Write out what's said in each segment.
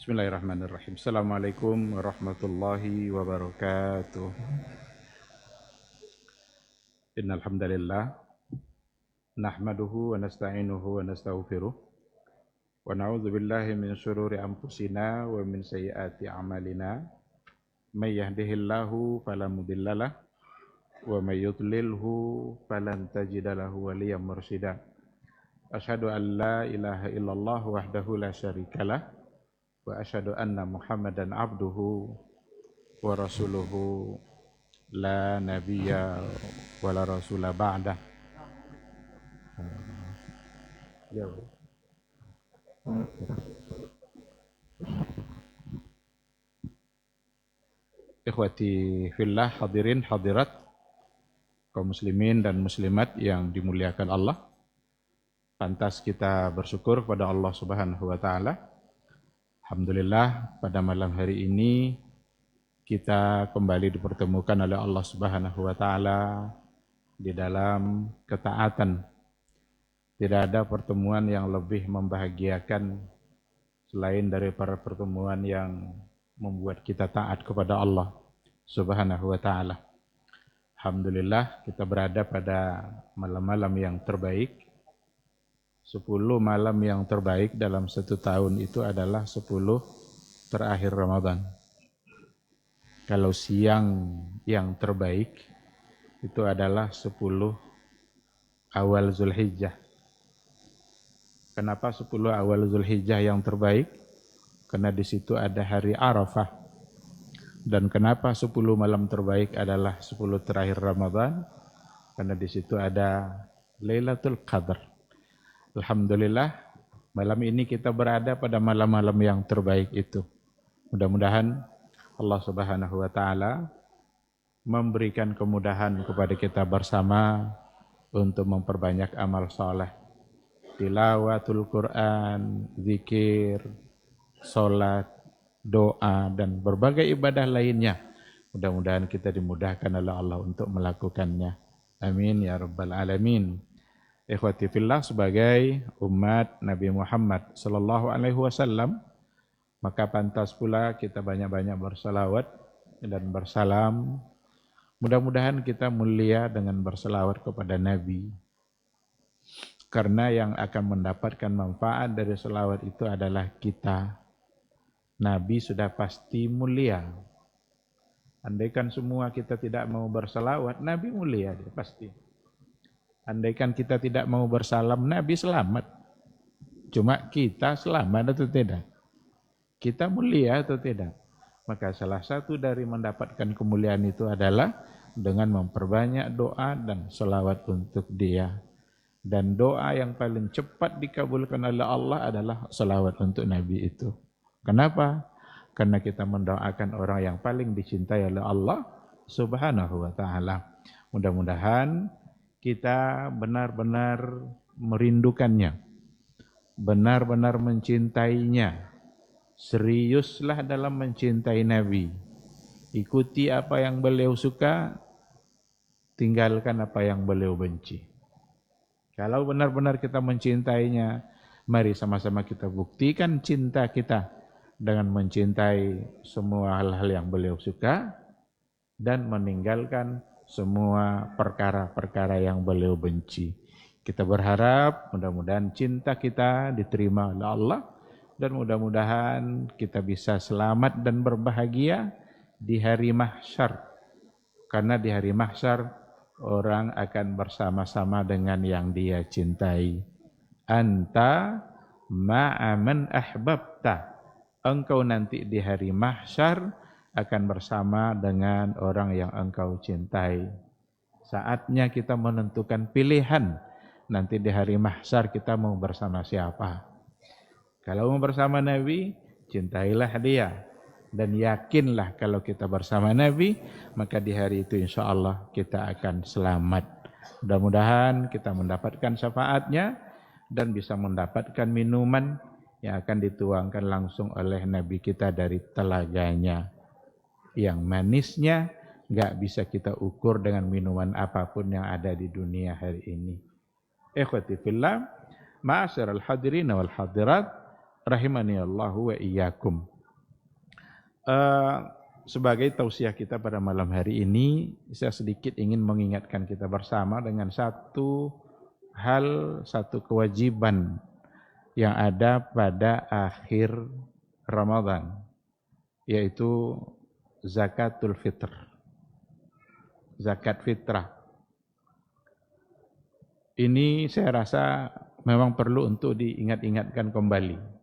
Bismillahirrahmanirrahim. Assalamualaikum warahmatullahi wabarakatuh. Innal hamdalillah nahmaduhu wa nasta'inuhu wa nastaghfiruh wa na'udzu billahi min shururi anfusina wa min sayyiati a'malina. May yahdihillahu fala mudhillalah wa may yudlilhu falan tajida lahu waliyyan mursyida. Asyhadu an la ilaha illallah wahdahu la syarikalah wa asyhadu anna Muhammadan abduhu wa rasuluhu la nabiyya wa la rasula ba'dah. Ikhwati fillah, hadirin hadirat kaum muslimin dan muslimat yang dimuliakan Allah. Pantas kita bersyukur kepada Allah Subhanahu wa taala. Alhamdulillah, pada malam hari ini kita kembali dipertemukan oleh Allah Subhanahu wa taala di dalam ketaatan. Tidak ada pertemuan yang lebih membahagiakan selain dari para pertemuan yang membuat kita taat kepada Allah Subhanahu wa taala. Alhamdulillah, kita berada pada malam-malam yang terbaik. 10 malam yang terbaik dalam satu tahun itu adalah 10 terakhir Ramadan. Kalau siang yang terbaik itu adalah 10 awal Zulhijjah. Kenapa 10 awal Zulhijjah yang terbaik? Karena di situ ada hari Arafah. Dan kenapa 10 malam terbaik adalah 10 terakhir Ramadan? Karena di situ ada Lailatul Qadar. Alhamdulillah, malam ini kita berada pada malam-malam yang terbaik itu. Mudah-mudahan Allah Subhanahu wa taala memberikan kemudahan kepada kita bersama untuk memperbanyak amal saleh. Tilawatul Quran, zikir, salat, doa dan berbagai ibadah lainnya. Mudah-mudahan kita dimudahkan oleh Allah untuk melakukannya. Amin ya rabbal alamin. Ikhwati fillah, sebagai umat Nabi Muhammad sallallahu alaihi wasallam, maka pantas pula kita banyak-banyak bersalawat dan bersalam. Mudah-mudahan kita mulia dengan bersalawat kepada Nabi. Karena yang akan mendapatkan manfaat dari salawat itu adalah kita. Nabi sudah pasti mulia. Andaikan semua kita tidak mau bersalawat, Nabi mulia dia pasti. Andaikan kita tidak mau bersalam, Nabi selamat. Cuma kita selamat atau tidak? Kita mulia atau tidak? Maka salah satu dari mendapatkan kemuliaan itu adalah dengan memperbanyak doa dan selawat untuk dia. Dan doa yang paling cepat dikabulkan oleh Allah adalah selawat untuk Nabi itu. Kenapa? Karena kita mendoakan orang yang paling dicintai oleh Allah Subhanahu wa taala. Mudah-mudahan kita benar-benar merindukannya, benar-benar mencintainya. Seriuslah dalam mencintai Nabi. Ikuti apa yang beliau suka, tinggalkan apa yang beliau benci. Kalau benar-benar kita mencintainya, mari sama-sama kita buktikan cinta kita dengan mencintai semua hal-hal yang beliau suka dan meninggalkan semua perkara-perkara yang beliau benci. Kita berharap mudah-mudahan cinta kita diterima oleh Allah dan mudah-mudahan kita bisa selamat dan berbahagia di hari mahsyar. Karena di hari mahsyar orang akan bersama-sama dengan yang dia cintai. Anta ma'aman ahbabta. Engkau nanti di hari mahsyar akan bersama dengan orang yang engkau cintai. Saatnya kita menentukan pilihan. Nanti di hari mahsyar kita mau bersama siapa. Kalau mau bersama Nabi, cintailah dia. Dan yakinlah kalau kita bersama Nabi, maka di hari itu insya Allah kita akan selamat. Mudah-mudahan kita mendapatkan syafaatnya dan bisa mendapatkan minuman yang akan dituangkan langsung oleh Nabi kita dari telaganya. Yang manisnya nggak bisa kita ukur dengan minuman apapun yang ada di dunia hari ini. Ikhwati fillah, ma'asyiral hadirin wal hadirat, rahimani Allah wa iyyakum. Eh, sebagai tausiah kita pada malam hari ini, saya sedikit ingin mengingatkan kita bersama dengan satu hal, satu kewajiban yang ada pada akhir Ramadan, yaitu zakatul fitr, zakat fitrah. Ini saya rasa memang perlu untuk diingat-ingatkan kembali.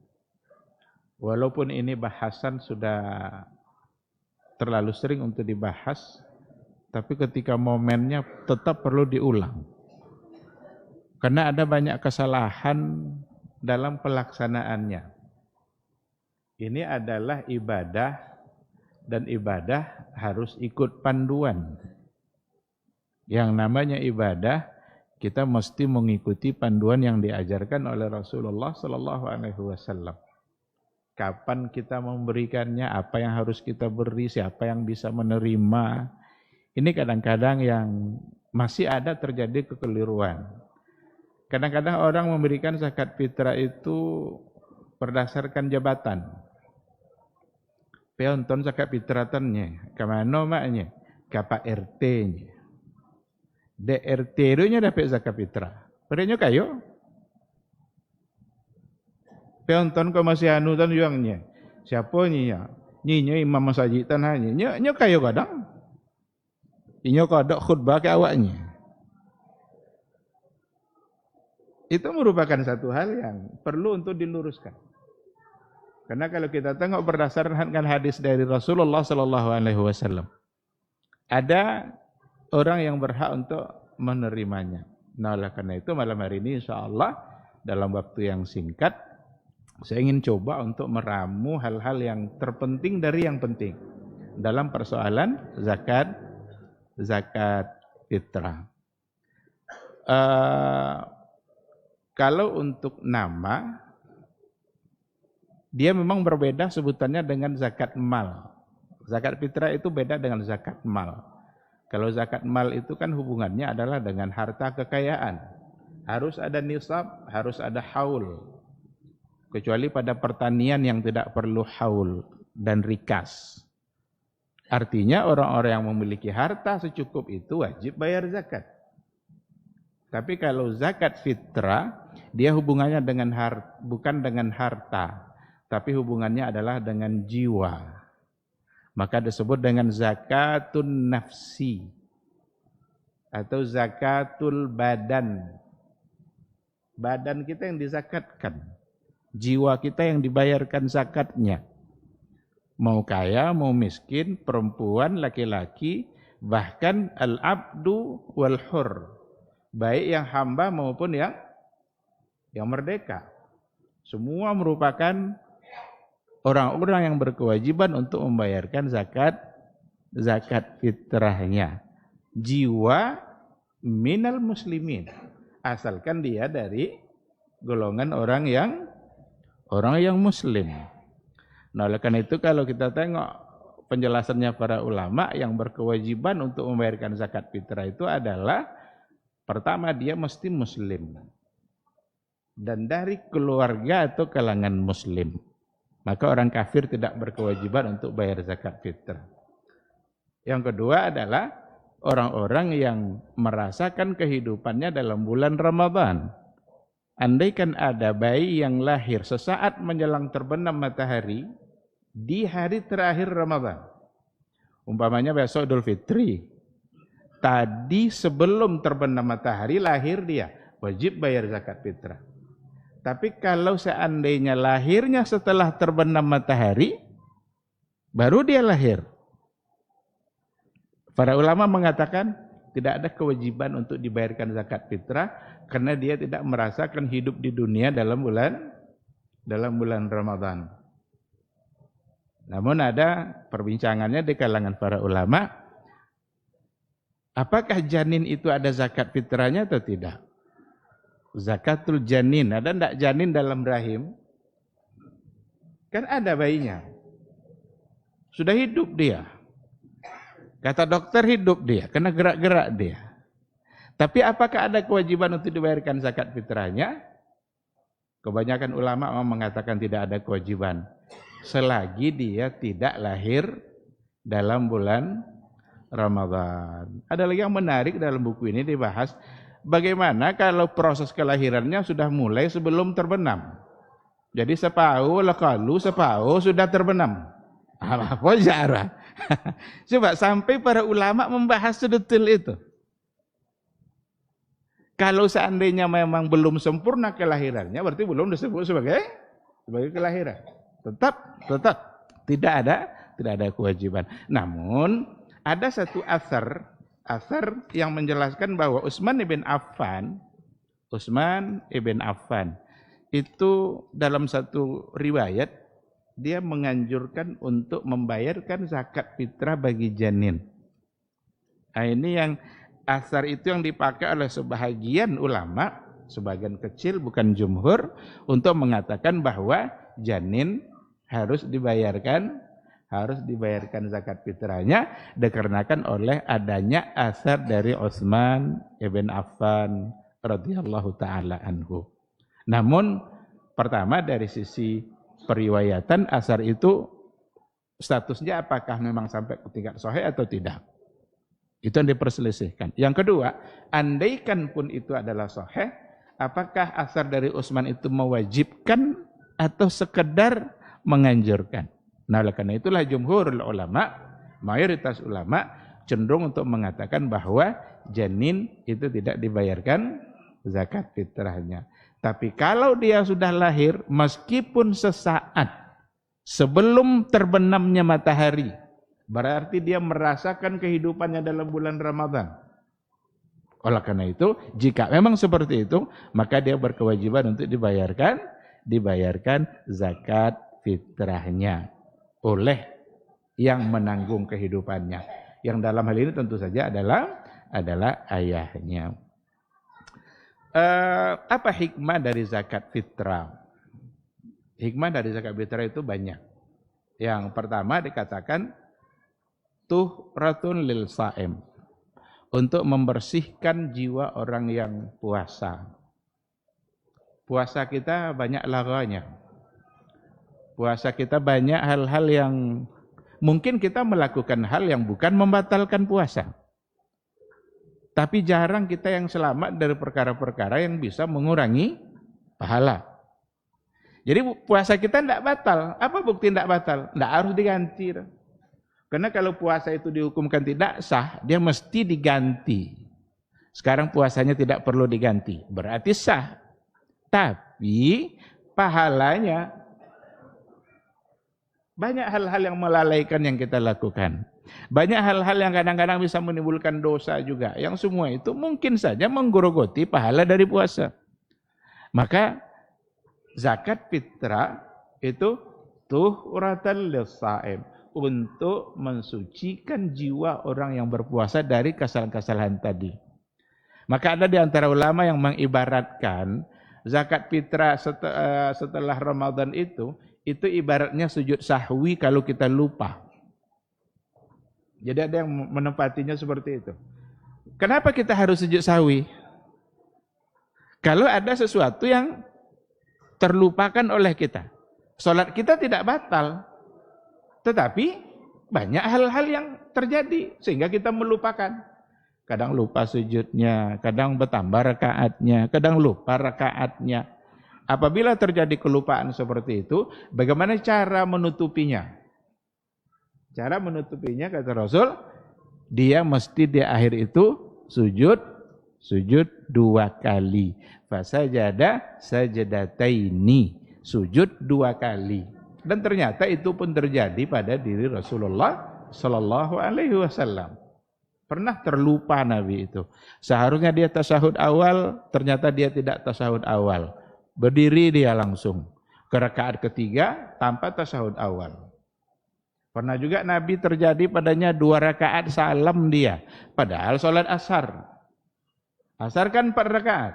Walaupun ini bahasan sudah terlalu sering untuk dibahas, tapi ketika momennya tetap perlu diulang. Karena ada banyak kesalahan dalam pelaksanaannya. Ini adalah ibadah, dan ibadah harus ikut panduan. Yang namanya ibadah, kita mesti mengikuti panduan yang diajarkan oleh Rasulullah SAW. Kapan kita memberikannya, apa yang harus kita beri, siapa yang bisa menerima. Ini kadang-kadang yang masih ada terjadi kekeliruan. Kadang-kadang orang memberikan zakat fitrah itu berdasarkan jabatan. Peonton zakat fitratannya, kemana maknya? Ke Pak RT-nya. DRT itu dapat zakat fitrah. Padahal kayo. Peonton kau masih anutan juangnya. Siapa nya? Nyinya imam masjid tanahnya. Nya kayo kadang. Inyo kodok khutbah ke awaknya. Itu merupakan satu hal yang perlu untuk diluruskan. Karena kalau kita tengok berdasarkan hadis dari Rasulullah SAW, ada orang yang berhak untuk menerimanya. Nah, oleh karena itu malam hari ini insyaallah dalam waktu yang singkat saya ingin coba untuk meramu hal-hal yang terpenting dari yang penting dalam persoalan zakat fitrah. Kalau untuk nama, dia memang berbeda sebutannya dengan zakat mal. Zakat fitrah itu beda dengan zakat mal. Kalau zakat mal itu kan hubungannya adalah dengan harta kekayaan. Harus ada nisab, harus ada haul. Kecuali pada pertanian yang tidak perlu haul dan rikas. Artinya orang-orang yang memiliki harta secukup itu wajib bayar zakat. Tapi kalau zakat fitrah, dia hubungannya dengan bukan dengan harta, tapi hubungannya adalah dengan jiwa. Maka disebut dengan zakatun nafsi atau zakatul badan. Badan kita yang dizakatkan, jiwa kita yang dibayarkan zakatnya. Mau kaya, mau miskin, perempuan, laki-laki, bahkan al-abdu wal hur, baik yang hamba maupun yang merdeka. Semua merupakan orang-orang yang berkewajiban untuk membayarkan zakat fitrahnya. Jiwa minal muslimin, asalkan dia dari golongan orang yang muslim. Nah, oleh karena itu kalau kita tengok penjelasannya para ulama, yang berkewajiban untuk membayarkan zakat fitrah itu adalah pertama dia mesti muslim dan dari keluarga atau kalangan muslim. Maka orang kafir tidak berkewajiban untuk bayar zakat fitrah. Yang kedua adalah orang-orang yang merasakan kehidupannya dalam bulan Ramadan. Andaikan ada bayi yang lahir sesaat menjelang terbenam matahari di hari terakhir Ramadan, umpamanya besok Idul Fitri, tadi sebelum terbenam matahari lahir dia, wajib bayar zakat fitrah. Tapi kalau seandainya lahirnya setelah terbenam matahari, baru dia lahir, para ulama mengatakan tidak ada kewajiban untuk dibayarkan zakat fitrah karena dia tidak merasakan hidup di dunia dalam bulan Ramadan. Namun ada perbincangannya di kalangan para ulama, apakah janin itu ada zakat fitrahnya atau tidak? Zakatul janin, ada enggak janin dalam rahim? Kan ada bayinya. Sudah hidup dia. Kata dokter hidup dia, kena gerak-gerak dia. Tapi apakah ada kewajiban untuk dibayarkan zakat fitrahnya? Kebanyakan ulama mengatakan tidak ada kewajiban. selagi dia tidak lahir dalam bulan Ramadan. Ada lagi yang menarik dalam buku ini dibahas, bagaimana kalau proses kelahirannya sudah mulai sebelum terbenam. Jadi sepau lekalu sepau sudah terbenam. Apa cara? Coba sampai para ulama membahas sedetil itu. Kalau seandainya memang belum sempurna kelahirannya, berarti belum disebut sebagai kelahiran. Tetap tidak ada kewajiban. Namun ada satu asar yang menjelaskan bahwa Utsman ibn Affan itu dalam satu riwayat dia menganjurkan untuk membayarkan zakat fitrah bagi janin. Nah, ini yang asar itu yang dipakai oleh sebahagian ulama, sebagian kecil bukan jumhur, untuk mengatakan bahwa janin harus dibayarkan zakat fitrahnya dikarenakan oleh adanya asar dari Utsman ibn Affan radhiyallahu taala anhu. Namun pertama dari sisi periwayatan asar itu statusnya apakah memang sampai ke tingkat sahih atau tidak. Itu yang diperselisihkan. Yang kedua, andaikan pun itu adalah sahih, apakah asar dari Utsman itu mewajibkan atau sekedar menganjurkan? Nah, oleh karena itulah jumhurul ulama, mayoritas ulama cenderung untuk mengatakan bahwa janin itu tidak dibayarkan zakat fitrahnya. Tapi kalau dia sudah lahir, meskipun sesaat sebelum terbenamnya matahari, berarti dia merasakan kehidupannya dalam bulan Ramadan. Oleh karena itu, jika memang seperti itu, maka dia berkewajiban untuk dibayarkan zakat fitrahnya oleh yang menanggung kehidupannya. Yang dalam hal ini tentu saja adalah ayahnya. Apa hikmah dari zakat fitrah? Hikmah dari zakat fitrah itu banyak. Yang pertama dikatakan tuhratun lil saim, untuk membersihkan jiwa orang yang puasa. Puasa kita banyak laganya. Puasa kita banyak hal-hal yang mungkin kita melakukan hal yang bukan membatalkan puasa. Tapi jarang kita yang selamat dari perkara-perkara yang bisa mengurangi pahala. Jadi puasa kita tidak batal. Apa bukti tidak batal? Tidak harus diganti. Karena kalau puasa itu dihukumkan tidak sah, dia mesti diganti. Sekarang puasanya tidak perlu diganti, berarti sah. Tapi pahalanya banyak hal-hal yang melalaikan yang kita lakukan. Banyak hal-hal yang kadang-kadang bisa menimbulkan dosa juga. Yang semua itu mungkin saja menggerogoti pahala dari puasa. Maka zakat fitrah itu tuhratan lis-shaim, untuk mensucikan jiwa orang yang berpuasa dari kesalahan-kesalahan tadi. Maka ada di antara ulama yang mengibaratkan zakat fitrah setelah Ramadan itu ibaratnya sujud sahwi kalau kita lupa. Jadi ada yang menempatinya seperti itu. Kenapa kita harus sujud sahwi? Kalau ada sesuatu yang terlupakan oleh kita. Salat kita tidak batal. Tetapi banyak hal-hal yang terjadi sehingga kita melupakan. Kadang lupa sujudnya, kadang bertambah rakaatnya, kadang lupa rakaatnya. Apabila terjadi kelupaan seperti itu, bagaimana cara menutupinya? Cara menutupinya kata Rasul, dia mesti di akhir itu sujud 2 kali. Fasajada sajadataini, sujud 2 kali. Dan ternyata itu pun terjadi pada diri Rasulullah sallallahu alaihi wasallam. Pernah terlupa Nabi itu. Seharusnya dia tasyahud awal, ternyata dia tidak tasyahud awal. Berdiri dia langsung ke rakaat ketiga tanpa tasyahud awal. Pernah juga Nabi terjadi padanya 2 rakaat salam dia. Padahal sholat asar. Asar kan 4 rakaat.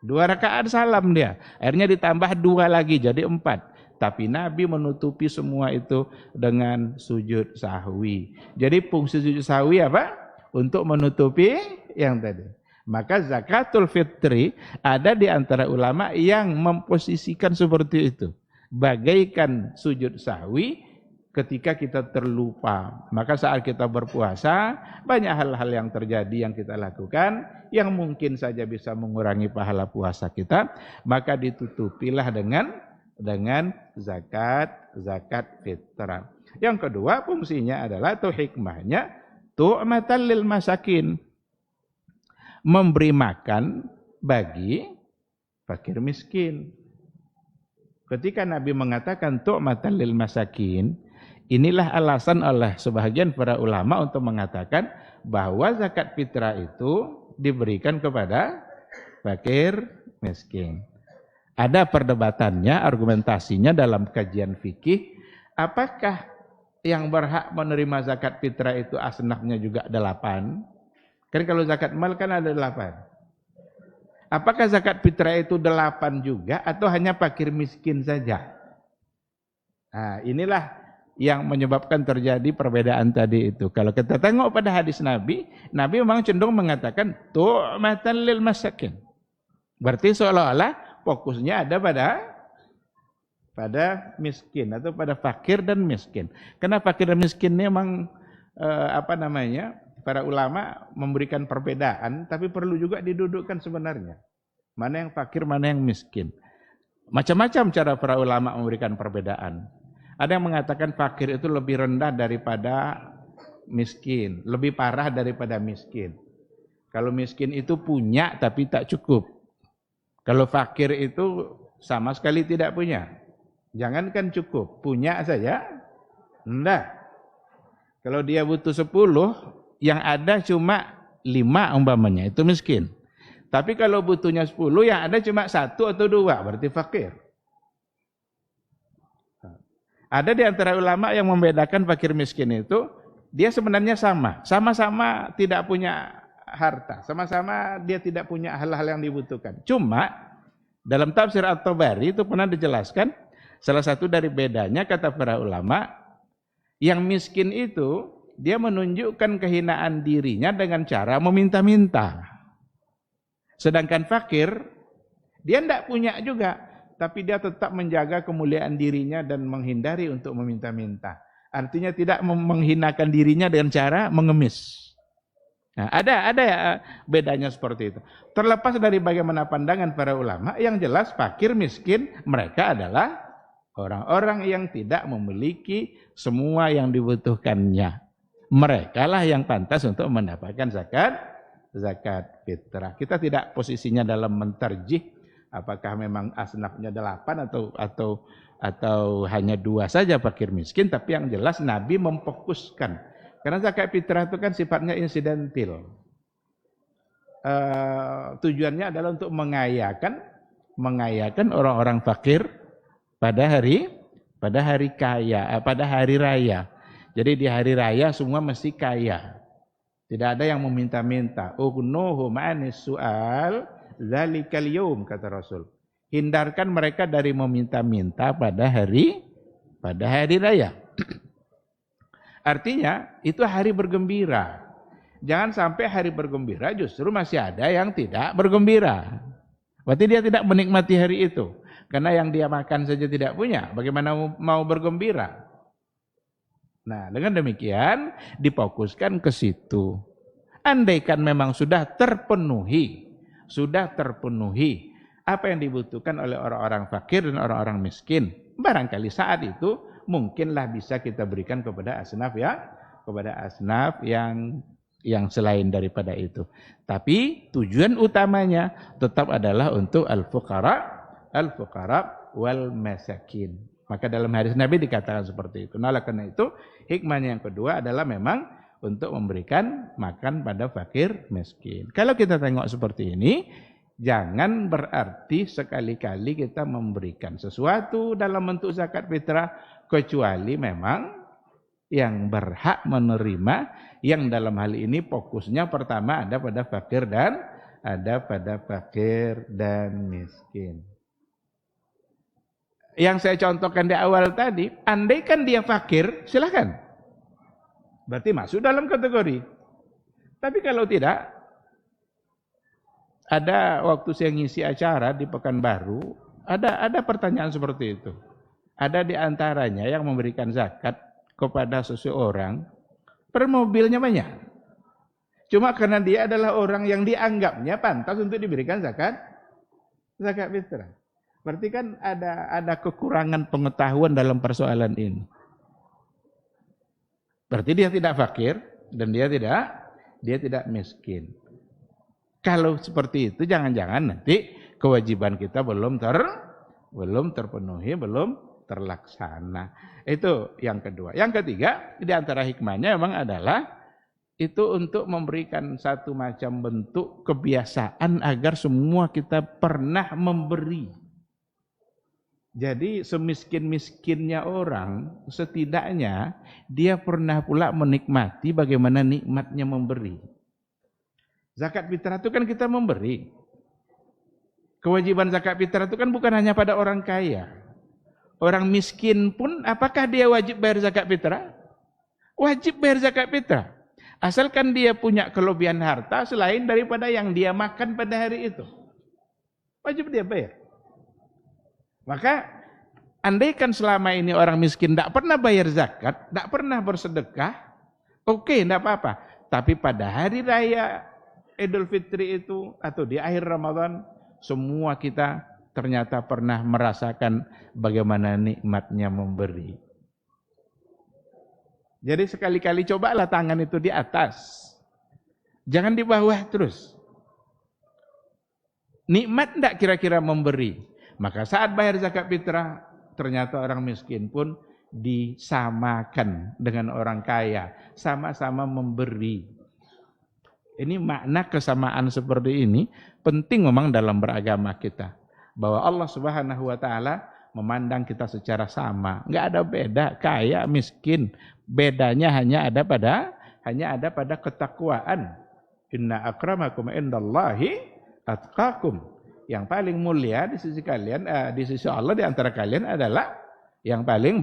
2 rakaat salam dia. Akhirnya ditambah 2 lagi jadi 4. Tapi Nabi menutupi semua itu dengan sujud sahwi. Jadi fungsi sujud sahwi apa? Untuk menutupi yang tadi. Maka zakatul fitri ada di antara ulama yang memposisikan seperti itu. bagaikan sujud sahwi ketika kita terlupa. Maka saat kita berpuasa, banyak hal-hal yang terjadi yang kita lakukan, yang mungkin saja bisa mengurangi pahala puasa kita, maka ditutupilah dengan zakat fitrah. Yang kedua fungsinya adalah atau hikmahnya tu'matan lil masakin, memberi makan bagi fakir miskin. Ketika Nabi mengatakan tu'matan lil masakin, inilah alasan oleh sebagian para ulama untuk mengatakan bahwa zakat fitrah itu diberikan kepada fakir miskin. Ada perdebatannya, argumentasinya dalam kajian fikih, apakah yang berhak menerima zakat fitrah itu asnafnya juga 8? Kan kalau zakat mal kan ada 8. Apakah zakat fitrah itu 8 juga atau hanya fakir miskin saja? Nah, inilah yang menyebabkan terjadi perbedaan tadi itu. Kalau kita tengok pada hadis Nabi, Nabi memang cenderung mengatakan tu'matan lil masakin. Berarti seolah-olah fokusnya ada pada miskin atau pada fakir dan miskin. Karena fakir dan miskin ini memang para ulama memberikan perbedaan, tapi perlu juga didudukkan sebenarnya. Mana yang fakir, mana yang miskin. Macam-macam cara para ulama memberikan perbedaan. Ada yang mengatakan fakir itu lebih rendah daripada miskin, lebih parah daripada miskin. Kalau miskin itu punya tapi tak cukup. Kalau fakir itu sama sekali tidak punya. Jangankan cukup, punya saja, enggak. Kalau dia butuh 10, yang ada cuma 5 umpamanya, itu miskin. Tapi kalau butuhnya 10, yang ada cuma 1 atau 2, berarti fakir. Ada di antara ulama yang membedakan fakir miskin itu, dia sebenarnya sama-sama tidak punya harta, sama-sama dia tidak punya hal-hal yang dibutuhkan. Cuma, dalam tafsir At-Tabari itu pernah dijelaskan, salah satu dari bedanya kata para ulama, yang miskin itu dia menunjukkan kehinaan dirinya dengan cara meminta-minta. Sedangkan fakir, dia tidak punya juga, tapi dia tetap menjaga kemuliaan dirinya dan menghindari untuk meminta-minta. Artinya tidak menghinakan dirinya dengan cara mengemis. Nah, ada bedanya seperti itu. Terlepas dari bagaimana pandangan para ulama, yang jelas fakir miskin mereka adalah orang-orang yang tidak memiliki semua yang dibutuhkannya. Mereka lah yang pantas untuk mendapatkan zakat fitrah. Kita tidak posisinya dalam menterjih apakah memang asnafnya 8 atau hanya 2 saja fakir miskin, tapi yang jelas Nabi memfokuskan. Karena zakat fitrah itu kan sifatnya insidental. Tujuannya adalah untuk mengayakan orang-orang fakir pada hari raya. Jadi di hari raya semua mesti kaya. Tidak ada yang meminta-minta. Ughnuhum 'anis su'al dzalikal yaum, kata Rasul. Hindarkan mereka dari meminta-minta pada hari raya. Artinya itu hari bergembira. Jangan sampai hari bergembira justru masih ada yang tidak bergembira. Berarti dia tidak menikmati hari itu. Karena yang dia makan saja tidak punya, bagaimana mau bergembira? Nah, dengan demikian difokuskan ke situ. Andaikan memang sudah terpenuhi apa yang dibutuhkan oleh orang-orang fakir dan orang-orang miskin, barangkali saat itu mungkinlah bisa kita berikan kepada asnaf yang selain daripada itu. Tapi tujuan utamanya tetap adalah untuk al-fuqara wal masakin. Maka dalam hadis Nabi dikatakan seperti itu. Nah, karena itu hikmahnya yang kedua adalah memang untuk memberikan makan pada fakir miskin. Kalau kita tengok seperti ini, jangan berarti sekali-kali kita memberikan sesuatu dalam bentuk zakat fitrah kecuali memang yang berhak menerima, yang dalam hal ini fokusnya pertama ada pada fakir dan miskin. Yang saya contohkan di awal tadi, andaikan dia fakir, silakan. Berarti masuk dalam kategori. Tapi kalau tidak, ada waktu saya ngisi acara di Pekanbaru, ada pertanyaan seperti itu. Ada di antaranya yang memberikan zakat kepada seseorang, per mobilnya banyak. Cuma karena dia adalah orang yang dianggapnya pantas untuk diberikan zakat fitrah. Berarti kan ada kekurangan pengetahuan dalam persoalan ini. Berarti dia tidak fakir dan dia tidak miskin. Kalau seperti itu jangan-jangan nanti kewajiban kita belum terpenuhi, belum terlaksana. Itu yang kedua. Yang ketiga, di antara hikmahnya memang adalah itu untuk memberikan satu macam bentuk kebiasaan agar semua kita pernah memberi. Jadi semiskin-miskinnya orang, setidaknya dia pernah pula menikmati bagaimana nikmatnya memberi. Zakat fitrah itu kan kita memberi. Kewajiban zakat fitrah itu kan bukan hanya pada orang kaya. Orang miskin pun apakah dia wajib bayar zakat fitrah? Wajib bayar zakat fitrah. Asalkan dia punya kelebihan harta selain daripada yang dia makan pada hari itu. Wajib dia bayar. Maka andaikan selama ini orang miskin tidak pernah bayar zakat, tidak pernah bersedekah, oke, tidak apa-apa. Tapi pada hari raya Idul Fitri itu atau di akhir Ramadan, semua kita ternyata pernah merasakan bagaimana nikmatnya memberi. Jadi sekali-kali cobalah tangan itu di atas. Jangan di bawah terus. Nikmat tidak kira-kira memberi. Maka saat bayar zakat fitrah, ternyata orang miskin pun disamakan dengan orang kaya. Sama-sama memberi. Ini makna kesamaan seperti ini penting memang dalam beragama kita. Bahwa Allah Subhanahu wa taala memandang kita secara sama. Enggak ada beda kaya miskin. Bedanya hanya ada pada ketakwaan. Inna akramakum indallahi atqakum. Yang paling mulia di sisi kalian, di sisi Allah di antara kalian adalah yang paling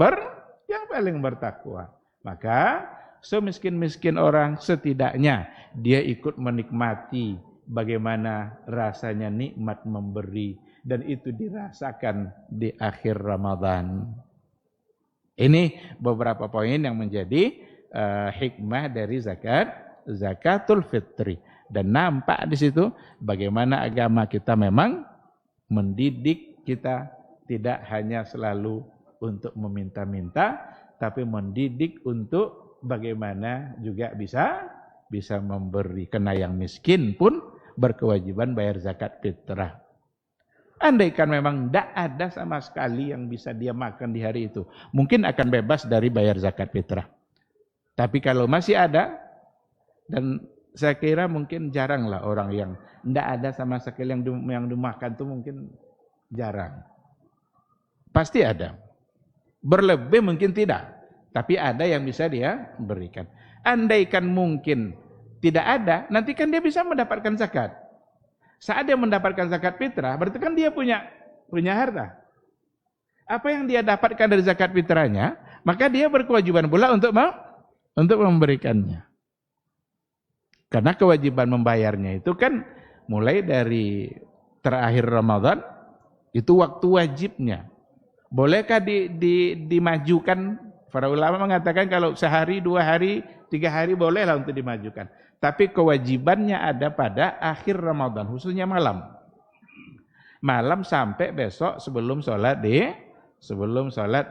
bertakwa. Maka semiskin-miskin orang setidaknya dia ikut menikmati bagaimana rasanya nikmat memberi, dan itu dirasakan di akhir Ramadan. Ini beberapa poin yang menjadi hikmah dari zakatul fitri, dan nampak di situ bagaimana agama kita memang mendidik kita tidak hanya selalu untuk meminta-minta, tapi mendidik untuk bagaimana juga bisa memberi. Karena yang miskin pun berkewajiban bayar zakat fitrah. Andaikan memang tidak ada sama sekali yang bisa dia makan di hari itu, mungkin akan bebas dari bayar zakat fitrah. Tapi kalau masih ada, dan saya kira mungkin jaranglah orang yang tidak ada sama sekali yang dimakan itu, mungkin jarang. Pasti ada. Berlebih mungkin tidak, tapi ada yang bisa dia berikan. Andaikan mungkin tidak ada, nanti kan dia bisa mendapatkan zakat. Saat dia mendapatkan zakat fitrah, berarti kan dia punya harta. Apa yang dia dapatkan dari zakat fitrahnya, maka dia berkewajiban pula untuk memberikannya. Karena kewajiban membayarnya itu kan mulai dari terakhir Ramadan, itu waktu wajibnya. Bolehkah dimajukan? Para ulama mengatakan kalau sehari, 2 hari, 3 hari bolehlah untuk dimajukan. Tapi kewajibannya ada pada akhir Ramadan, khususnya malam. Malam sampai besok sebelum sholat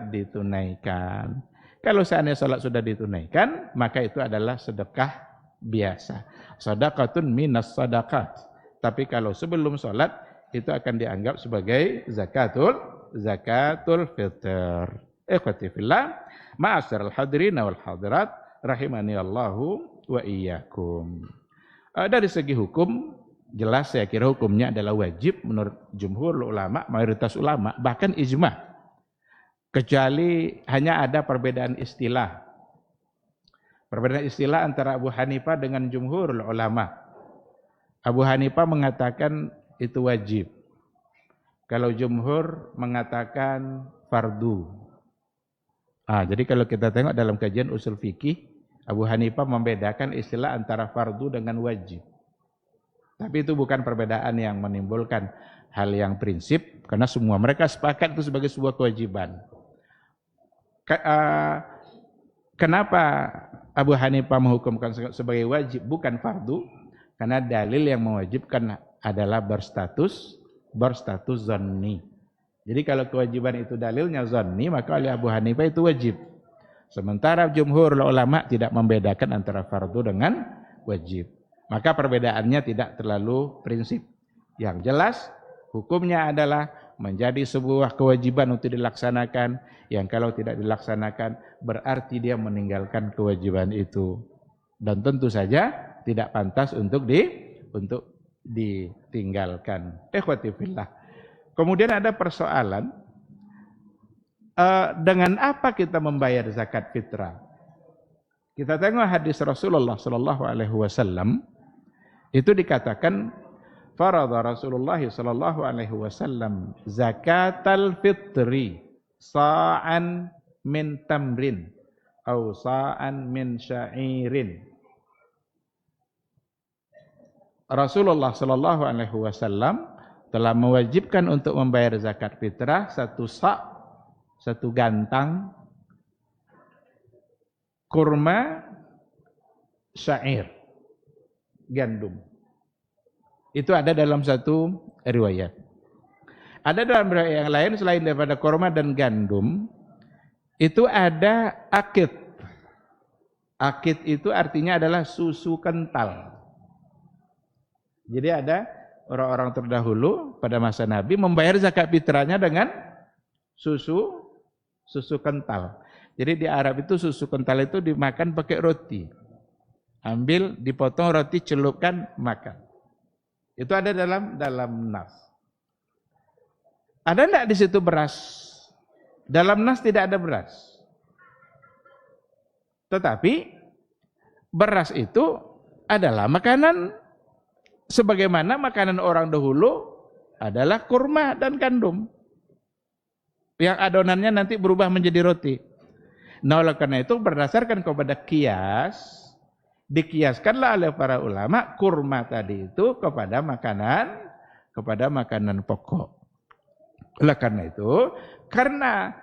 ditunaikan. Kalau seandainya sholat sudah ditunaikan, maka itu adalah sedekah biasa. Sadaqatun minas sadaqat. Tapi kalau sebelum sholat, itu akan dianggap sebagai zakatul fitr. Ikhwati fillah, ma'asyiral hadirin wal hadirat, rahimani Allahu wa iyyakum. Dari segi hukum, jelas saya kira hukumnya adalah wajib menurut jumhur ulama, mayoritas ulama, bahkan ijma. Kecuali hanya ada perbedaan istilah. Perbedaan istilah antara Abu Hanifah dengan jumhur ulama. Abu Hanifah mengatakan itu wajib. Kalau jumhur mengatakan fardu. Jadi kalau kita tengok dalam kajian usul fikih, Abu Hanifah membedakan istilah antara fardu dengan wajib. Tapi itu bukan perbedaan yang menimbulkan hal yang prinsip, karena semua mereka sepakat itu sebagai sebuah kewajiban. Kenapa Abu Hanifah menghukumkan sebagai wajib bukan fardu? Karena dalil yang mewajibkan adalah berstatus zanni. Jadi kalau kewajiban itu dalilnya zanni, maka oleh Abu Hanifah itu wajib. Sementara jumhur ulama tidak membedakan antara fardu dengan wajib. Maka perbedaannya tidak terlalu prinsip. Yang jelas hukumnya adalah menjadi sebuah kewajiban untuk dilaksanakan, yang kalau tidak dilaksanakan berarti dia meninggalkan kewajiban itu. Dan tentu saja tidak pantas untuk ditinggalkan. Ikhwati fillah. Kemudian ada persoalan, dengan apa kita membayar zakat fitrah? Kita tengok hadis Rasulullah sallallahu alaihi wasallam, itu dikatakan faradha Rasulullah sallallahu alaihi wasallam zakatal fitri sa'an min tamrin atau sa'an min sya'irin. Rasulullah sallallahu alaihi wasallam telah mewajibkan untuk membayar zakat fitrah satu sa', satu gantang kurma syair, gandum. Itu ada dalam satu riwayat. Ada dalam riwayat yang lain selain daripada kurma dan gandum, itu ada akid. Akid itu artinya adalah susu kental. Jadi ada orang-orang terdahulu pada masa Nabi membayar zakat fitrahnya dengan susu kental. Jadi di Arab itu susu kental itu dimakan pakai roti. Ambil, dipotong roti, celupkan, makan. Itu ada dalam nas. Ada enggak di situ beras? Dalam nas tidak ada beras. Tetapi beras itu adalah makanan sebagaimana makanan orang dahulu adalah kurma dan gandum. Yang adonannya nanti berubah menjadi roti. Nah, oleh karena itu berdasarkan kepada kias, dikiaskanlah oleh para ulama kurma tadi itu kepada makanan pokok. Oleh karena itu, karena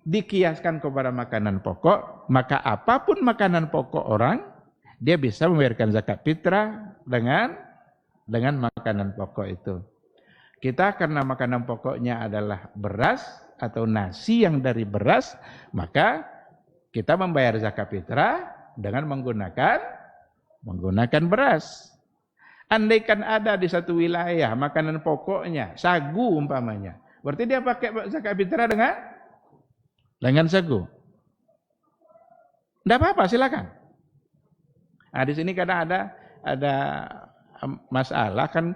dikiaskan kepada makanan pokok, maka apapun makanan pokok orang, dia bisa membayarkan zakat fitrah dengan makanan pokok itu. Kita karena makanan pokoknya adalah beras atau nasi yang dari beras, maka kita membayar zakat fitrah dengan menggunakan beras. Andaikan ada di satu wilayah makanan pokoknya sagu umpamanya, berarti dia pakai zakat fitrah dengan sagu. Tidak apa-apa, silakan. Nah, di sini kadang ada masalah kan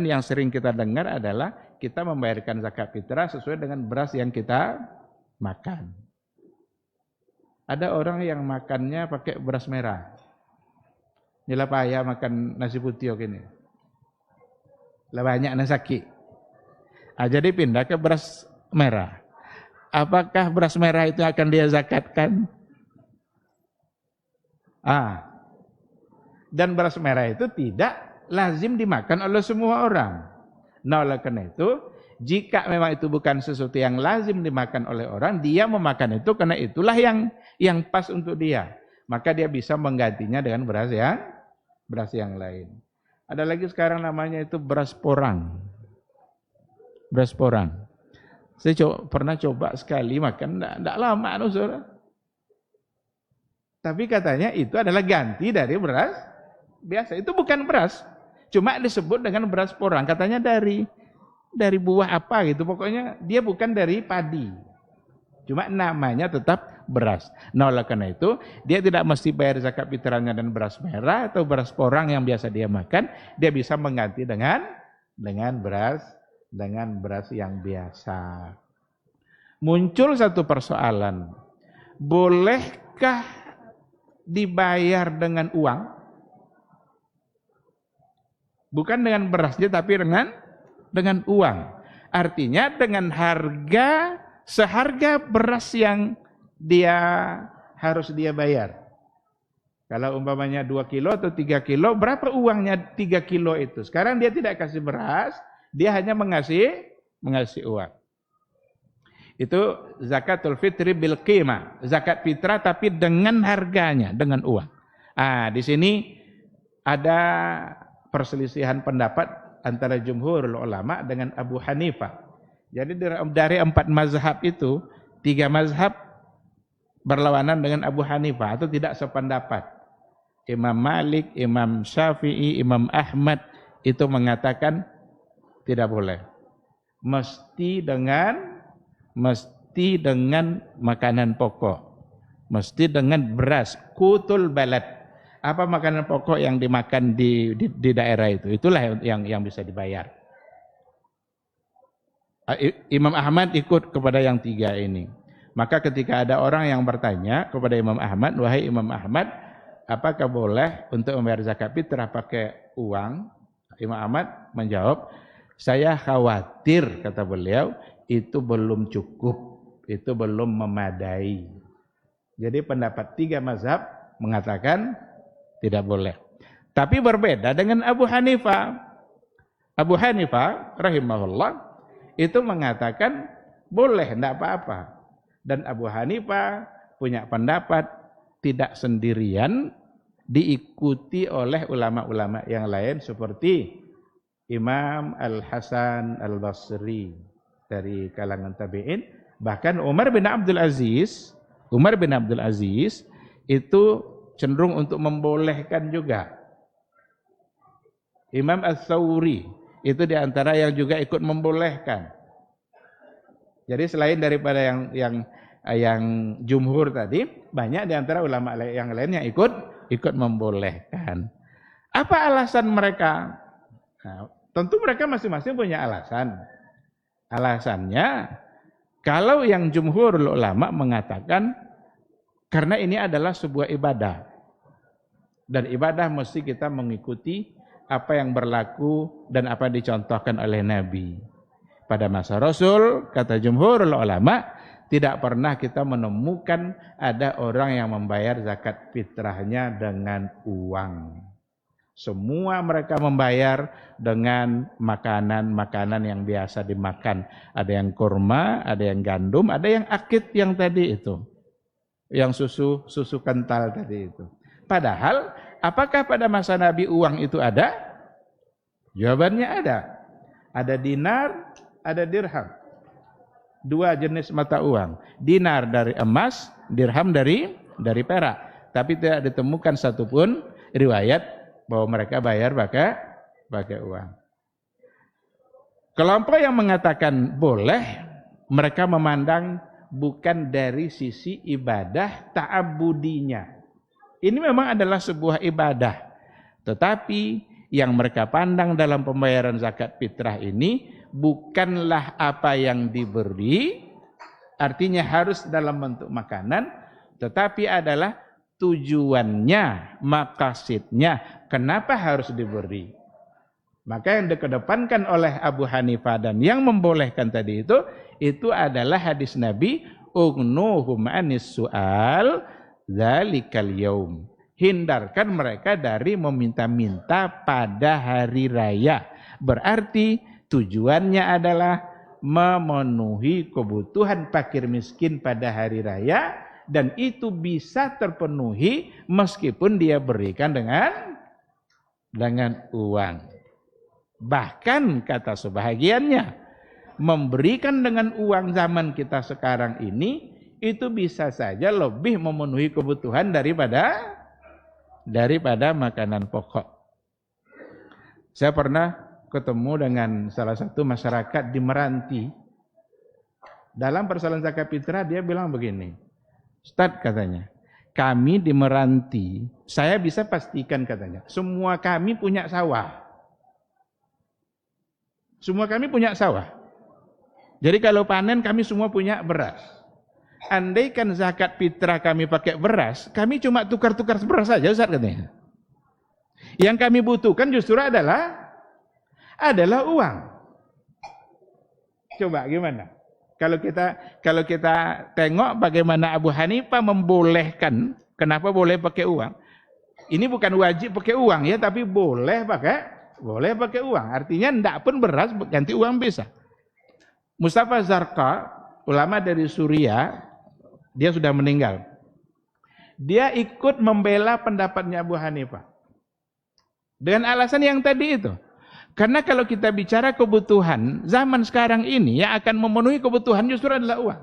yang sering kita dengar adalah kita membayarkan zakat fitrah sesuai dengan beras yang kita makan. Ada orang yang makannya pakai beras merah. Nila payah makan nasi putih gini. Lah banyak nasaki. Jadi pindah ke beras merah. Apakah beras merah itu akan dia zakatkan? Dan beras merah itu tidak lazim dimakan oleh semua orang. Nah, oleh karena itu, jika memang itu bukan sesuatu yang lazim dimakan oleh orang, dia memakan itu karena itulah yang pas untuk dia. Maka dia bisa menggantinya dengan beras yang lain. Ada lagi sekarang namanya itu beras porang. Beras porang. Saya pernah coba sekali makan, enggak lama saudara. Tapi katanya itu adalah ganti dari beras biasa. Itu bukan beras. Cuma disebut dengan beras porang. Katanya dari buah apa gitu. Pokoknya dia bukan dari padi. Cuma namanya tetap beras. Nah, oleh karena itu, dia tidak mesti bayar zakat fitrahnya dan beras merah atau beras porang yang biasa dia makan. Dia bisa mengganti dengan beras yang biasa. Muncul satu persoalan. Bolehkah dibayar dengan uang? Bukan dengan berasnya tapi dengan uang. Artinya dengan harga seharga beras yang harus dia bayar. Kalau umpamanya 2 kilo atau 3 kilo, berapa uangnya 3 kilo itu? Sekarang dia tidak kasih beras, dia hanya mengasih uang. Itu zakatul fitri bil qimah, zakat fitrah tapi dengan harganya, dengan uang. Di sini ada perselisihan pendapat antara jumhur ulama dengan Abu Hanifah. Jadi dari 4 mazhab itu, 3 mazhab berlawanan dengan Abu Hanifah atau tidak sependapat. Imam Malik, Imam Syafi'i, Imam Ahmad itu mengatakan tidak boleh. Mesti dengan makanan pokok, mesti dengan beras, kutul balad. Apa makanan pokok yang dimakan di daerah itu? Itulah yang bisa dibayar. Imam Ahmad ikut kepada yang 3 ini. Maka ketika ada orang yang bertanya kepada Imam Ahmad, wahai Imam Ahmad, apakah boleh untuk membayar zakat fitrah pakai uang? Imam Ahmad menjawab, saya khawatir, kata beliau, itu belum cukup, itu belum memadai. Jadi pendapat 3 mazhab mengatakan tidak boleh. Tapi berbeda dengan Abu Hanifah. Abu Hanifah rahimahullah itu mengatakan boleh, tidak apa-apa. Dan Abu Hanifah punya pendapat tidak sendirian, diikuti oleh ulama-ulama yang lain seperti Imam Al-Hasan Al-Basri dari kalangan tabi'in, bahkan Umar bin Abdul Aziz itu cenderung untuk membolehkan juga. Imam Ats-Tsauri itu diantara yang juga ikut membolehkan. Jadi selain daripada yang jumhur tadi, banyak diantara ulama yang lain yang ikut membolehkan. Apa alasan mereka? Nah, tentu mereka masing-masing punya alasan. Alasannya, kalau yang jumhur ulama mengatakan karena ini adalah sebuah ibadah. Dan ibadah mesti kita mengikuti apa yang berlaku dan apa yang dicontohkan oleh Nabi. Pada masa Rasul, kata jumhur ulama, tidak pernah kita menemukan ada orang yang membayar zakat fitrahnya dengan uang. Semua mereka membayar dengan makanan-makanan yang biasa dimakan. Ada yang kurma, ada yang gandum, ada yang akid yang tadi itu. Yang susu kental tadi itu. Padahal, apakah pada masa Nabi uang itu ada? Jawabannya ada. Ada dinar, ada dirham. 2 jenis mata uang. Dinar dari emas, dirham dari perak. Tapi tidak ditemukan satupun riwayat bahwa mereka bayar pakai uang. Kelompok yang mengatakan boleh, mereka memandang bukan dari sisi ibadah ta'abudinya. Ini memang adalah sebuah ibadah. Tetapi yang mereka pandang dalam pembayaran zakat fitrah ini bukanlah apa yang diberi, artinya harus dalam bentuk makanan, tetapi adalah tujuannya, maqasidnya, kenapa harus diberi. Maka yang dikedepankan oleh Abu Hanifah dan yang membolehkan tadi itu adalah hadis Nabi, ugnuhum anis su'al dzalikal yaum. Hindarkan mereka dari meminta-minta pada hari raya. Berarti tujuannya adalah memenuhi kebutuhan fakir miskin pada hari raya, dan itu bisa terpenuhi meskipun dia berikan dengan uang. Bahkan kata sebahagiannya, memberikan dengan uang zaman kita sekarang ini itu bisa saja lebih memenuhi kebutuhan daripada makanan pokok. Saya pernah ketemu dengan salah satu masyarakat di Meranti. Dalam persoalan zakat fitrah dia bilang begini, Ustaz katanya, kami di Meranti, saya bisa pastikan katanya, semua kami punya sawah. Semua kami punya sawah. Jadi kalau panen kami semua punya beras. Andaikan zakat fitrah kami pakai beras, kami cuma tukar-tukar beras saja Ustaz katanya. Yang kami butuhkan justru adalah uang. Coba gimana? Kalau kita tengok bagaimana Abu Hanifah membolehkan, kenapa boleh pakai uang? Ini bukan wajib pakai uang ya, tapi boleh pakai uang. Artinya enggak pun beras ganti uang bisa. Mustafa Zarqa, ulama dari Suriah, dia sudah meninggal. Dia ikut membela pendapatnya Abu Hanifah. Dengan alasan yang tadi itu. Karena kalau kita bicara kebutuhan, zaman sekarang ini yang akan memenuhi kebutuhan justru adalah uang.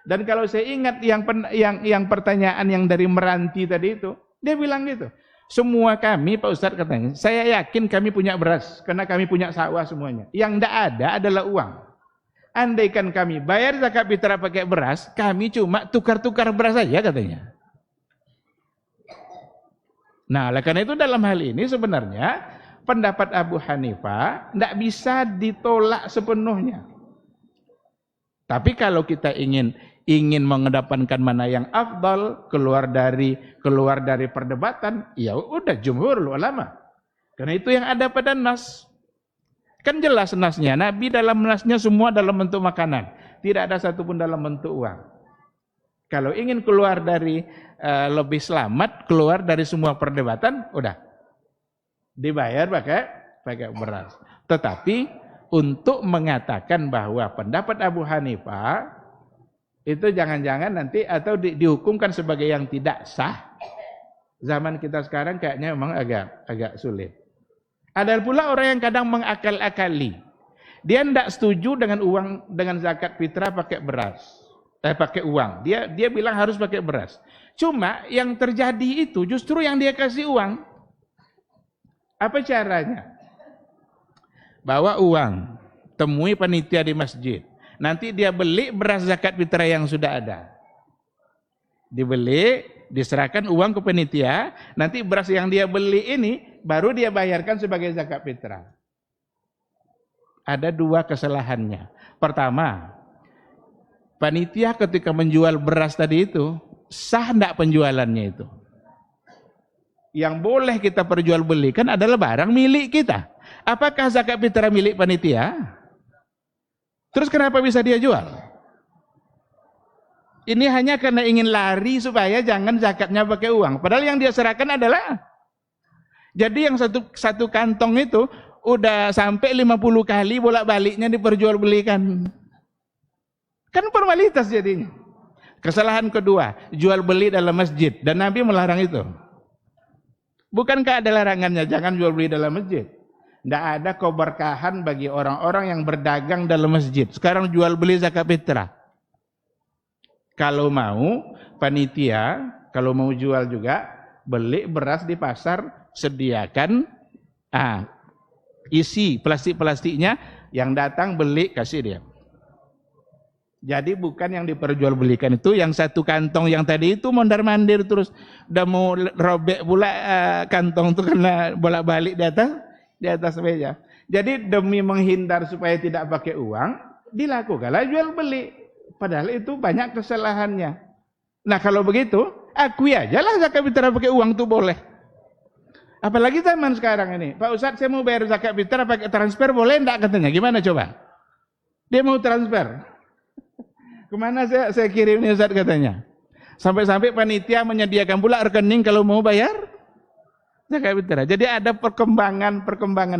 Dan kalau saya ingat yang pertanyaan yang dari Meranti tadi itu, dia bilang gitu. Semua kami, Pak Ustadz katanya, saya yakin kami punya beras, karena kami punya sawah semuanya. Yang tidak ada adalah uang. Andaikan kami bayar zakat fitrah pakai beras, kami cuma tukar-tukar beras saja katanya. Nah, oleh karena itu dalam hal ini sebenarnya pendapat Abu Hanifah tidak bisa ditolak sepenuhnya. Tapi kalau kita ingin mengedepankan mana yang afdal, keluar dari perdebatan, ya udah jumhur ulama. Karena itu yang ada pada nas. Kan jelas nasnya, Nabi dalam nasnya semua dalam bentuk makanan, tidak ada satupun dalam bentuk uang. Kalau ingin keluar dari lebih selamat, keluar dari semua perdebatan, udah dibayar pakai beras. Tetapi untuk mengatakan bahwa pendapat Abu Hanifah itu jangan-jangan nanti atau dihukumkan sebagai yang tidak sah, zaman kita sekarang kayaknya memang agak sulit. Ada pula orang yang kadang mengakal-akali. Dia tidak setuju dengan zakat fitrah pakai beras, pakai uang. Dia bilang harus pakai beras. Cuma yang terjadi itu justru yang dia kasih uang. Apa caranya? Bawa uang, temui panitia di masjid. Nanti dia beli beras zakat fitrah yang sudah ada. Dibeli, diserahkan uang ke panitia, nanti beras yang dia beli ini baru dia bayarkan sebagai zakat fitrah. Ada dua kesalahannya. Pertama, panitia ketika menjual beras tadi itu, sah enggak penjualannya itu? Yang boleh kita perjualbelikan adalah barang milik kita. Apakah zakat fitrah milik panitia? Terus kenapa bisa dia jual? Ini hanya karena ingin lari supaya jangan zakatnya pakai uang. Padahal yang dia serahkan adalah, jadi yang satu kantong itu udah sampai 50 kali bolak-baliknya diperjualbelikan. Kan formalitas jadinya. Kesalahan kedua, jual beli dalam masjid, dan Nabi melarang itu. Bukankah ada larangannya, jangan jual beli dalam masjid? Tidak ada keberkahan bagi orang-orang yang berdagang dalam masjid. Sekarang jual beli zakat fitrah. Kalau mau panitia, kalau mau jual juga, beli beras di pasar, sediakan isi plastik-plastiknya, yang datang beli kasih dia. Jadi bukan yang diperjualbelikan itu, yang satu kantong yang tadi itu mondar-mandir terus udah mau robek pula kantong itu karena bolak-balik di atas meja. Jadi demi menghindar supaya tidak pakai uang, dilakukanlah jual beli. Padahal itu banyak kesalahannya. Nah kalau begitu, akui aja lah zakat fitrah pakai uang itu boleh. Apalagi zaman sekarang ini, Pak Ustadz saya mau bayar zakat fitrah pakai transfer boleh enggak katanya? Gimana coba? Dia mau transfer. Kemana saya kirim nih Ustadz katanya? Sampai-sampai panitia menyediakan pula rekening kalau mau bayar zakat fitrah. Jadi ada perkembangan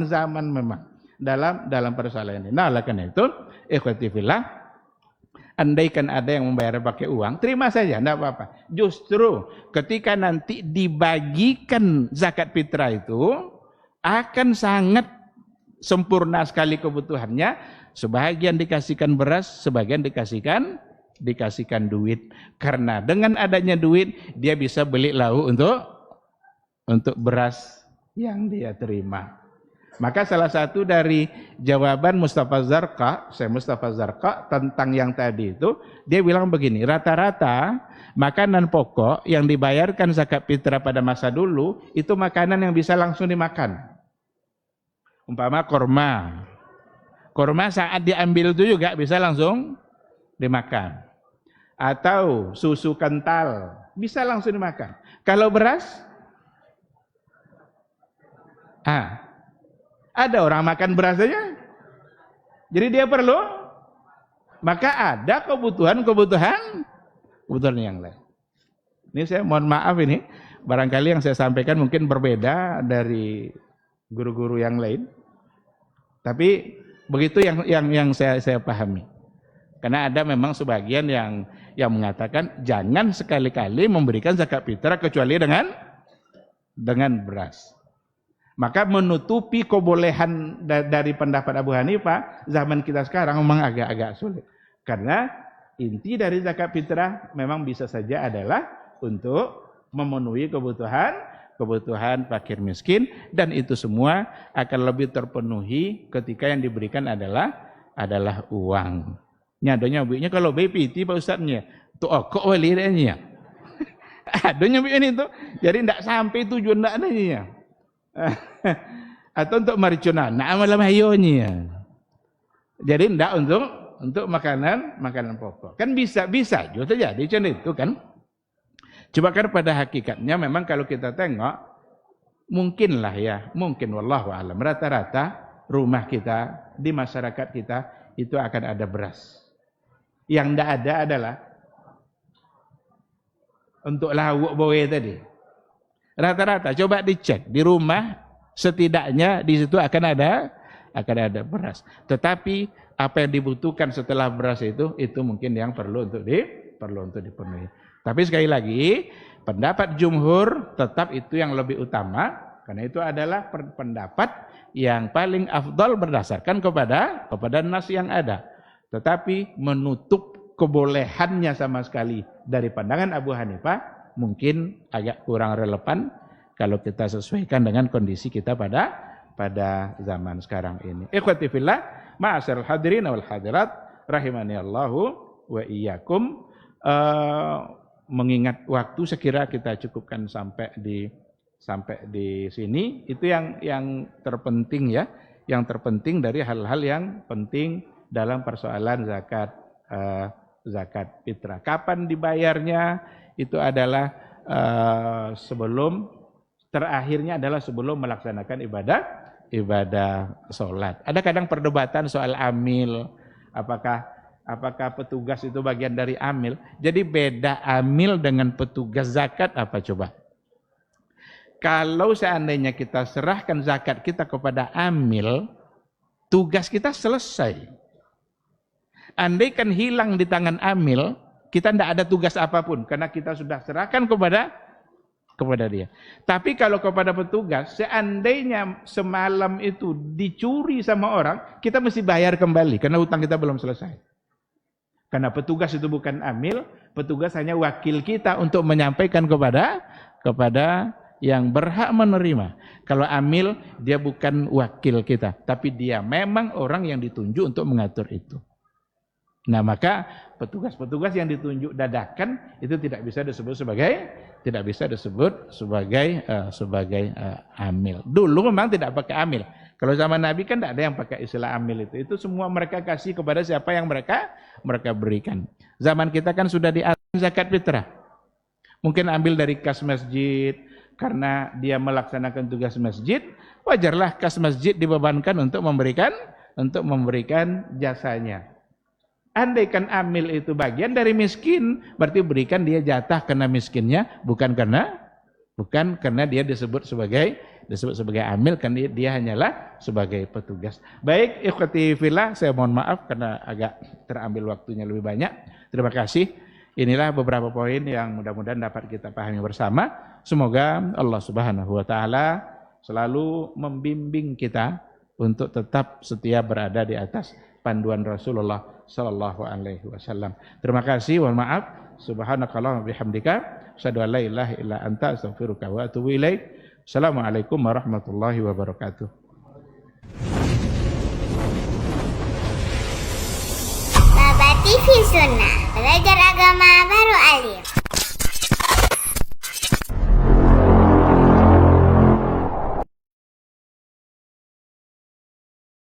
zaman memang dalam persoalan ini. Nah, oleh karena itu, ikhwati fillah, andaikan ada yang membayar pakai uang, terima saja, enggak apa-apa. Justru ketika nanti dibagikan zakat fitrah itu akan sangat sempurna sekali kebutuhannya. Sebagian dikasihkan beras, sebagian dikasihkan duit. Karena dengan adanya duit dia bisa beli lauk untuk beras yang dia terima. Maka salah satu dari jawaban Mustafa Zarqa tentang yang tadi itu, dia bilang begini, rata-rata makanan pokok yang dibayarkan zakat fitrah pada masa dulu itu makanan yang bisa langsung dimakan. Umpama korma. Korma saat diambil itu juga bisa langsung dimakan. Atau susu kental, bisa langsung dimakan. Kalau beras, ada orang makan beras saja. Jadi dia perlu, maka ada kebutuhan yang lain. Ini saya mohon maaf ini, barangkali yang saya sampaikan mungkin berbeda dari guru-guru yang lain. Tapi begitu yang saya pahami. Karena ada memang sebagian yang mengatakan jangan sekali-kali memberikan zakat fitrah kecuali dengan beras. Maka menutupi kebolehan dari pendapat Abu Hanifah zaman kita sekarang memang agak-agak sulit. Karena inti dari zakat fitrah memang bisa saja adalah untuk memenuhi kebutuhan fakir miskin, dan itu semua akan lebih terpenuhi ketika yang diberikan adalah uang. Nyadonya buiknya kalau BPT Pak Ustadznya tu kok walidanya. Adonya buik ini tuh. Jadi tidak sampai tujuan ndak adanya. Atau untuk maricuna nak malam hayonya. Jadi tidak untuk makanan pokok. Kan bisa juga terjadi macam itu kan. Coba kan pada hakikatnya memang kalau kita tengok mungkin wallahu alam rata-rata rumah kita di masyarakat kita itu akan ada beras. Yang tidak ada adalah untuk lauk bowe tadi. Rata-rata coba dicek di rumah setidaknya di situ akan ada beras. Tetapi apa yang dibutuhkan setelah beras itu mungkin yang perlu untuk dipenuhi. Tapi sekali lagi pendapat jumhur tetap itu yang lebih utama karena itu adalah pendapat yang paling afdal berdasarkan kepada nas yang ada. Tetapi menutup kebolehannya sama sekali dari pandangan Abu Hanifah mungkin agak kurang relevan kalau kita sesuaikan dengan kondisi kita pada zaman sekarang ini. Ikhwati fillah, ma'asyiral hadirin wal hadirat rahimani Allahu wa iyyakum. Mengingat waktu sekira kita cukupkan sampai di sini. Itu yang terpenting ya, yang terpenting dari hal-hal yang penting dalam persoalan zakat fitrah. Kapan dibayarnya? Itu adalah terakhirnya adalah sebelum melaksanakan ibadah sholat. Ada kadang perdebatan soal amil, apakah petugas itu bagian dari amil. Jadi beda amil dengan petugas zakat apa coba? Kalau seandainya kita serahkan zakat kita kepada amil, tugas kita selesai. Andaikan hilang di tangan amil, kita tidak ada tugas apapun karena kita sudah serahkan kepada dia. Tapi kalau kepada petugas, seandainya semalam itu dicuri sama orang, kita mesti bayar kembali karena hutang kita belum selesai. Karena petugas itu bukan amil, petugas hanya wakil kita untuk menyampaikan kepada yang berhak menerima. Kalau amil, dia bukan wakil kita, tapi dia memang orang yang ditunjuk untuk mengatur itu. Nah, maka petugas-petugas yang ditunjuk dadakan itu tidak bisa disebut sebagai amil. Dulu memang tidak pakai amil. Kalau zaman Nabi kan tidak ada yang pakai istilah amil itu. Itu semua mereka kasih kepada siapa yang mereka berikan. Zaman kita kan sudah diatur zakat fitrah. Mungkin ambil dari kas masjid karena dia melaksanakan tugas masjid, wajarlah kas masjid dibebankan untuk memberikan jasanya. Andaikan amil itu bagian dari miskin, berarti berikan dia jatah karena miskinnya, bukan karena dia disebut sebagai amil, kan dia hanyalah sebagai petugas. Baik, ikhwati fillah, saya mohon maaf karena agak terambil waktunya lebih banyak. Terima kasih. Inilah beberapa poin yang mudah-mudahan dapat kita pahami bersama. Semoga Allah Subhanahu wa taala selalu membimbing kita untuk tetap setia berada di atas panduan Rasulullah sallallahu alaihi wasallam. Terima kasih, mohon maaf. Subhanakallahumma bihamdika asyhadu an la ilaha illa anta astaghfiruka wa atubu ilaik. Assalamualaikum warahmatullahi wabarakatuh. Baba TV Sunnah, belajar agama baru alim.